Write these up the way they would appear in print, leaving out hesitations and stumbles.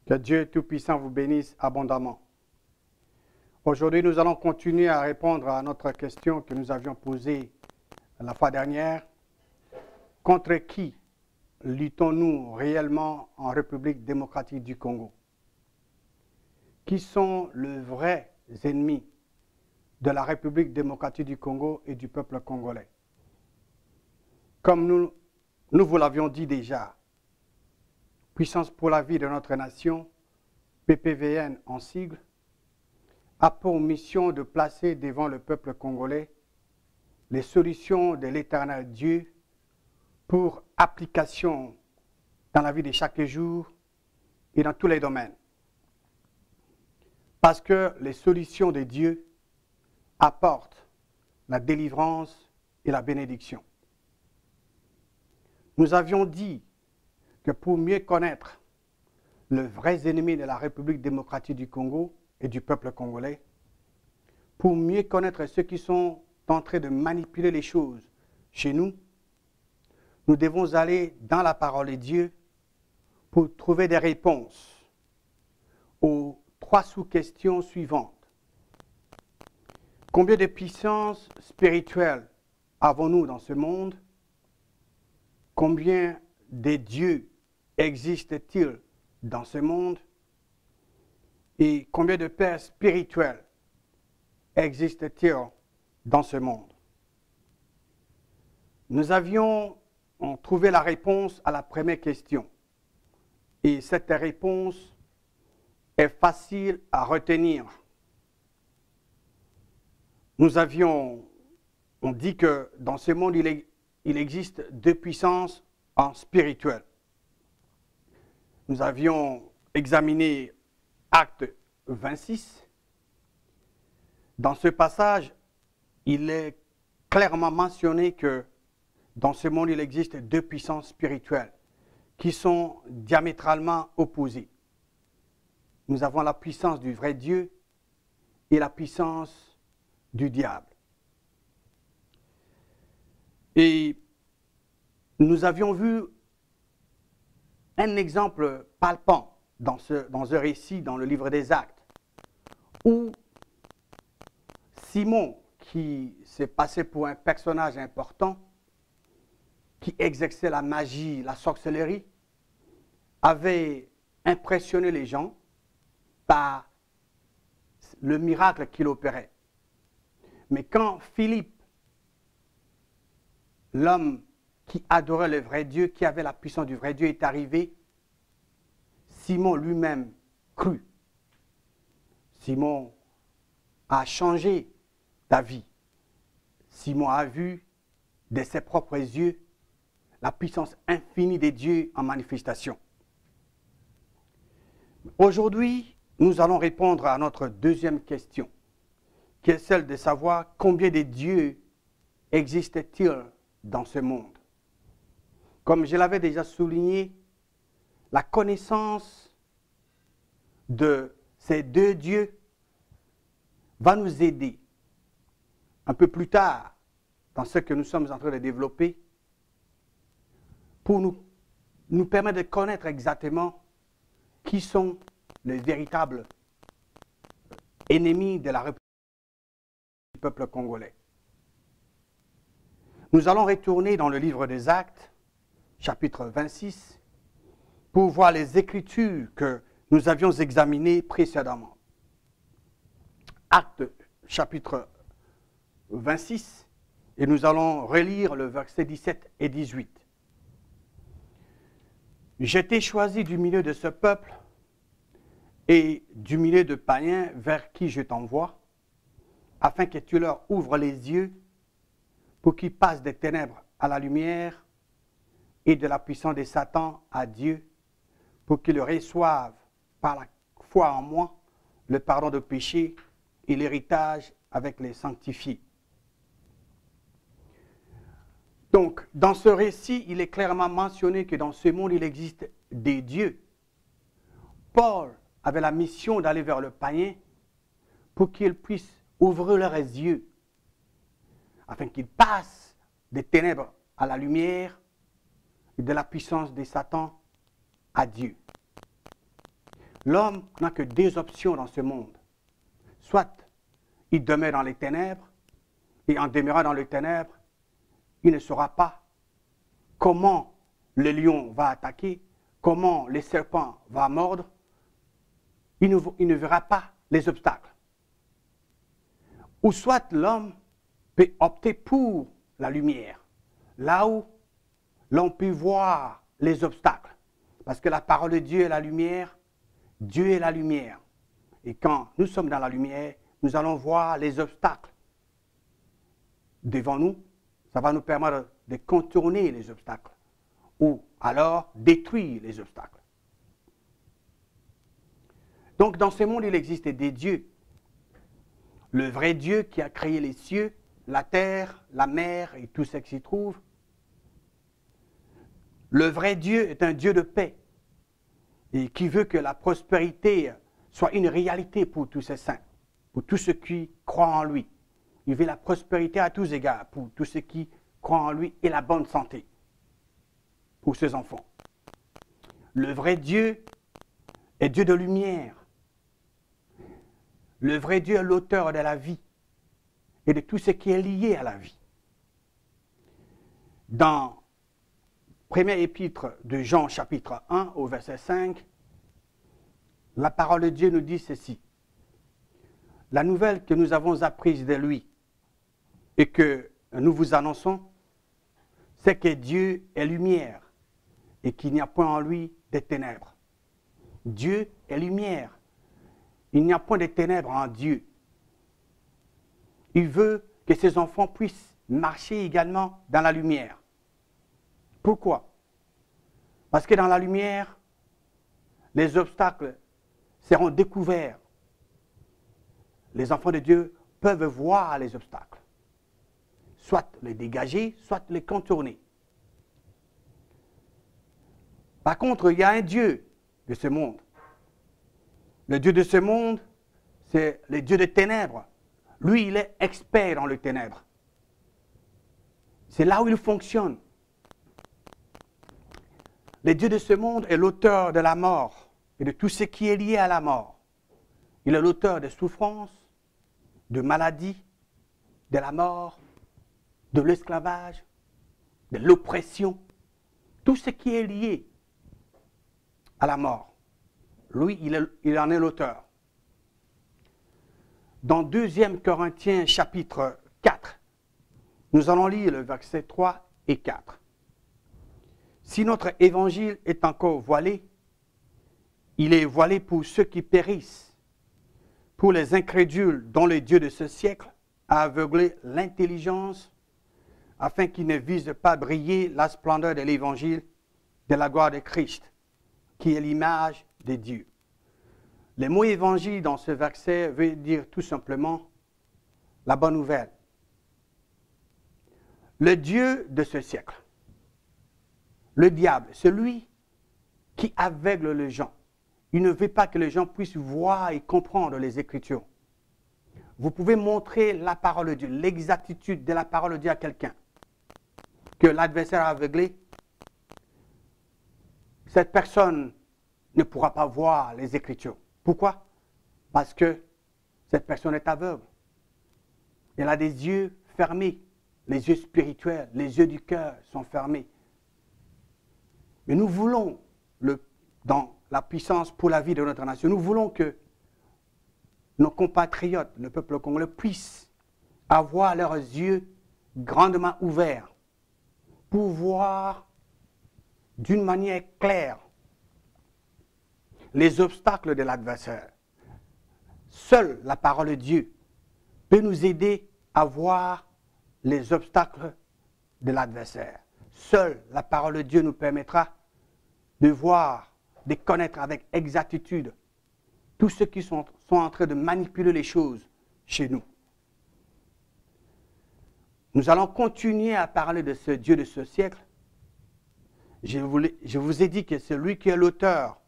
Que Dieu Tout-Puissant vous bénisse abondamment. Aujourd'hui, nous allons continuer à répondre à notre question que nous avions posée la fois dernière. Contre qui luttons-nous réellement en République démocratique du Congo? Qui sont les vrais ennemis de la République démocratique du Congo et du peuple congolais? Comme nous vous l'avions dit déjà, Puissance pour la vie de notre nation, PPVN en sigle, a pour mission de placer devant le peuple congolais les solutions de l'Éternel Dieu pour application dans la vie de chaque jour et dans tous les domaines. Parce que les solutions de Dieu apportent la délivrance et la bénédiction. Nous avions dit que pour mieux connaître le vrai ennemi de la République démocratique du Congo et du peuple congolais, pour mieux connaître ceux qui sont en train de manipuler les choses chez nous, nous devons aller dans la parole de Dieu pour trouver des réponses aux trois sous-questions suivantes. Combien de puissances spirituelles avons-nous dans ce monde? Combien de dieux existe-t-il dans ce monde? Et combien de pères spirituels existe-t-il dans ce monde? Nous avions trouvé la réponse à la première question. Et cette réponse est facile à retenir. Nous avions dit que dans ce monde, il existe deux puissances en spirituel. Nous avions examiné Acte 26. Dans ce passage, il est clairement mentionné que dans ce monde, il existe deux puissances spirituelles qui sont diamétralement opposées. Nous avons la puissance du vrai Dieu et la puissance du diable. Et nous avions vu un exemple palpant dans un récit dans le livre des Actes, où Simon, qui s'est passé pour un personnage important, qui exerçait la magie, la sorcellerie, avait impressionné les gens par le miracle qu'il opérait. Mais quand Philippe, l'homme qui adorait le vrai Dieu, qui avait la puissance du vrai Dieu, est arrivé, Simon lui-même crut. Simon a changé d'avis. Simon a vu de ses propres yeux la puissance infinie de Dieu en manifestation. Aujourd'hui, nous allons répondre à notre deuxième question, qui est celle de savoir combien de dieux existe-t-il dans ce monde. Comme je l'avais déjà souligné, la connaissance de ces deux dieux va nous aider un peu plus tard dans ce que nous sommes en train de développer pour nous permettre de connaître exactement qui sont les véritables ennemis de la République du peuple congolais. Nous allons retourner dans le livre des Actes, chapitre 26, pour voir les Écritures que nous avions examinées précédemment. Actes, chapitre 26, et nous allons relire le verset 17 et 18. J'ai été choisi du milieu de ce peuple et du milieu de païens vers qui je t'envoie, afin que tu leur ouvres les yeux pour qu'ils passent des ténèbres à la lumière et de la puissance de Satan à Dieu, pour qu'ils reçoivent par la foi en moi le pardon de péché et l'héritage avec les sanctifiés. Donc, dans ce récit, il est clairement mentionné que dans ce monde, il existe des dieux. Paul avait la mission d'aller vers le païen pour qu'ils puissent ouvrir leurs yeux, afin qu'ils passent des ténèbres à la lumière et de la puissance de Satan à Dieu. l'homme n'a que deux options dans ce monde. Soit il demeure dans les ténèbres, et en demeurant dans les ténèbres, il ne saura pas comment le lion va attaquer, comment le serpent va mordre. Il ne verra pas les obstacles. Ou soit l'homme peut opter pour la lumière, là où l'on peut voir les obstacles. Parce que la parole de Dieu est la lumière, Dieu est la lumière. Et quand nous sommes dans la lumière, nous allons voir les obstacles devant nous. Ça va nous permettre de contourner les obstacles ou alors détruire les obstacles. Donc dans ce monde, il existe des dieux. Le vrai Dieu qui a créé les cieux, la terre, la mer et tout ce qui s'y trouve. Le vrai Dieu est un Dieu de paix et qui veut que la prospérité soit une réalité pour tous ses saints, pour tous ceux qui croient en lui. Il veut la prospérité à tous égards pour tous ceux qui croient en lui et la bonne santé pour ses enfants. Le vrai Dieu est Dieu de lumière. Le vrai Dieu est l'auteur de la vie et de tout ce qui est lié à la vie. Dans premier épître de Jean chapitre 1 au verset 5, la parole de Dieu nous dit ceci. La nouvelle que nous avons apprise de lui et que nous vous annonçons, c'est que Dieu est lumière et qu'il n'y a point en lui de ténèbres. Dieu est lumière. Il n'y a point de ténèbres en Dieu. Il veut que ses enfants puissent marcher également dans la lumière. Pourquoi? Parce que dans la lumière, les obstacles seront découverts. Les enfants de Dieu peuvent voir les obstacles, soit les dégager, soit les contourner. Par contre, il y a un Dieu de ce monde. Le Dieu de ce monde, c'est le Dieu des ténèbres. Lui, il est expert dans les ténèbres. C'est là où il fonctionne. Le Dieu de ce monde est l'auteur de la mort et de tout ce qui est lié à la mort. Il est l'auteur des souffrances, de maladies, de la mort, de l'esclavage, de l'oppression, tout ce qui est lié à la mort. Lui, il en est l'auteur. Dans 2 Corinthiens chapitre 4, nous allons lire le verset 3 et 4. Si notre évangile est encore voilé, il est voilé pour ceux qui périssent, pour les incrédules dont le Dieu de ce siècle a aveuglé l'intelligence, afin qu'ils ne visent pas briller la splendeur de l'évangile de la gloire de Christ, qui est l'image de Dieu. Le mot évangile dans ce verset veut dire tout simplement la bonne nouvelle. Le Dieu de ce siècle, le diable, celui qui aveugle les gens, il ne veut pas que les gens puissent voir et comprendre les Écritures. Vous pouvez montrer la parole de Dieu, l'exactitude de la parole de Dieu à quelqu'un que l'adversaire a aveuglé. Cette personne ne pourra pas voir les Écritures. Pourquoi? Parce que cette personne est aveugle. Elle a des yeux fermés, les yeux spirituels, les yeux du cœur sont fermés. Mais nous voulons, dans la puissance pour la vie de notre nation, nous voulons que nos compatriotes, le peuple congolais, puissent avoir leurs yeux grandement ouverts pour voir d'une manière claire les obstacles de l'adversaire. Seule la parole de Dieu peut nous aider à voir les obstacles de l'adversaire. Seule la parole de Dieu nous permettra de voir, de connaître avec exactitude tous ceux qui sont en train de manipuler les choses chez nous. Nous allons continuer à parler de ce Dieu de ce siècle. Je vous ai dit que c'est lui qui est l'auteur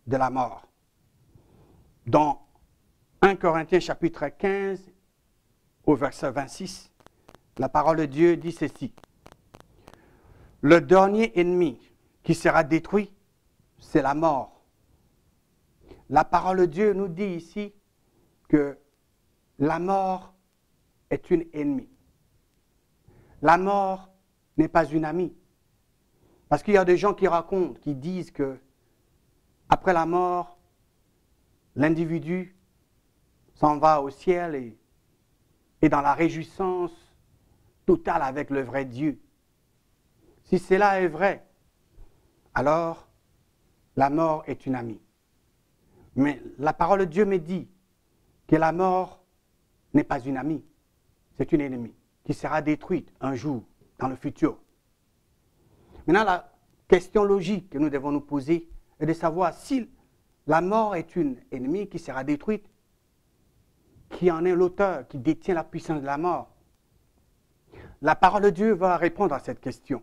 de la mort. Dans 1 Corinthiens chapitre 15, au verset 26, la parole de Dieu dit ceci. Le dernier ennemi qui sera détruit, c'est la mort. La parole de Dieu nous dit ici que la mort est une ennemie. La mort n'est pas une amie. Parce qu'il y a des gens qui racontent, qui disent que après la mort, l'individu s'en va au ciel et dans la réjouissance totale avec le vrai Dieu. Si cela est vrai, alors la mort est une amie. Mais la parole de Dieu me dit que la mort n'est pas une amie, c'est une ennemie qui sera détruite un jour dans le futur. Maintenant, la question logique que nous devons nous poser est de savoir si la mort est une ennemie qui sera détruite, qui en est l'auteur, qui détient la puissance de la mort. La parole de Dieu va répondre à cette question.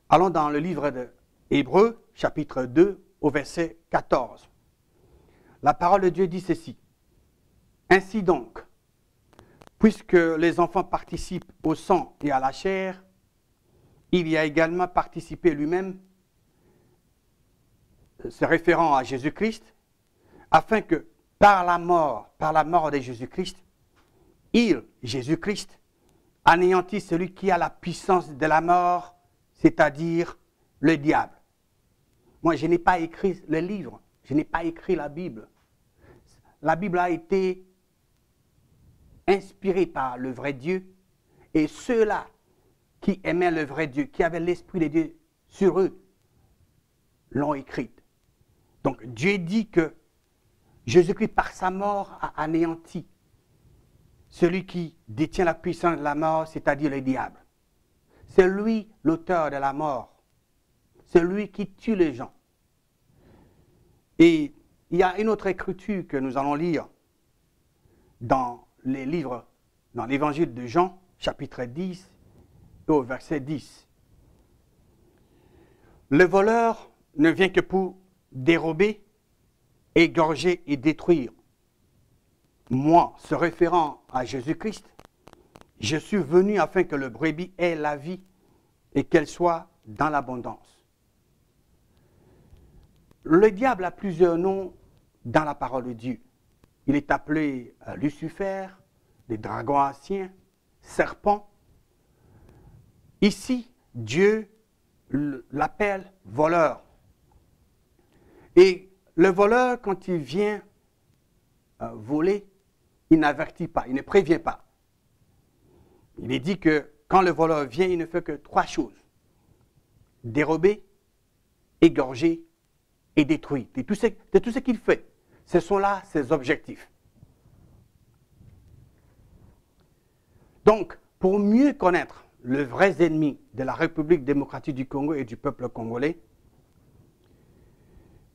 Allons dans le livre de Hébreux, chapitre 2, au verset 14. La parole de Dieu dit ceci. Ainsi donc, puisque les enfants participent au sang et à la chair, il y a également participé lui-même, se référant à Jésus-Christ, afin que par la mort de Jésus-Christ, Jésus-Christ, anéantit celui qui a la puissance de la mort, c'est-à-dire le diable. Moi, je n'ai pas écrit le livre, je n'ai pas écrit la Bible. La Bible a été inspirée par le vrai Dieu, et ceux-là qui aimaient le vrai Dieu, qui avaient l'Esprit de Dieu sur eux, l'ont écrite. Donc Dieu dit que Jésus-Christ, par sa mort, a anéanti celui qui détient la puissance de la mort, c'est-à-dire le diable. C'est lui l'auteur de la mort. C'est lui qui tue les gens. Et il y a une autre écriture que nous allons lire dans les livres, dans l'évangile de Jean, chapitre 10, au verset 10. Le voleur ne vient que pour dérober, égorger et détruire. Moi, se référant à Jésus-Christ, je suis venu afin que le brebis ait la vie et qu'elle soit dans l'abondance. Le diable a plusieurs noms dans la parole de Dieu. Il est appelé Lucifer, les dragons anciens, serpent. Ici, Dieu l'appelle voleur. Et le voleur, quand il vient voler, il n'avertit pas, il ne prévient pas. Il est dit que quand le voleur vient, il ne fait que 3 choses. Dérober, égorger et détruire. C'est tout ce qu'il fait. Ce sont là ses objectifs. Donc, pour mieux connaître le vrai ennemi de la République démocratique du Congo et du peuple congolais,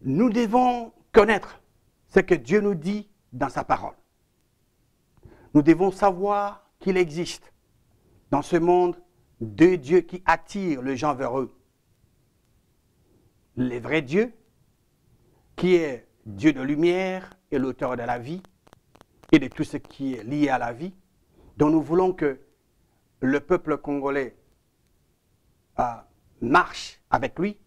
nous devons connaître ce que Dieu nous dit dans sa parole. Nous devons savoir qu'il existe dans ce monde 2 dieux qui attirent les gens vers eux. Le vrai Dieu, qui est Dieu de lumière et l'auteur de la vie et de tout ce qui est lié à la vie, dont nous voulons que le peuple congolais marche avec lui.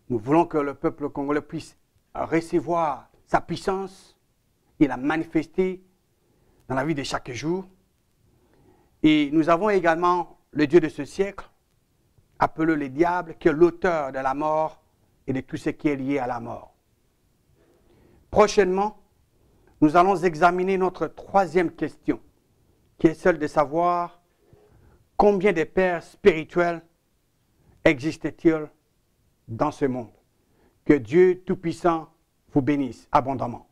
Nous voulons que le peuple congolais puisse recevoir sa puissance et la manifester dans la vie de chaque jour. Et nous avons également le Dieu de ce siècle, appelé le diable, qui est l'auteur de la mort et de tout ce qui est lié à la mort. Prochainement, nous allons examiner notre 3e question, qui est celle de savoir combien de pères spirituels existent-ils dans ce monde. Que Dieu Tout-Puissant vous bénisse abondamment.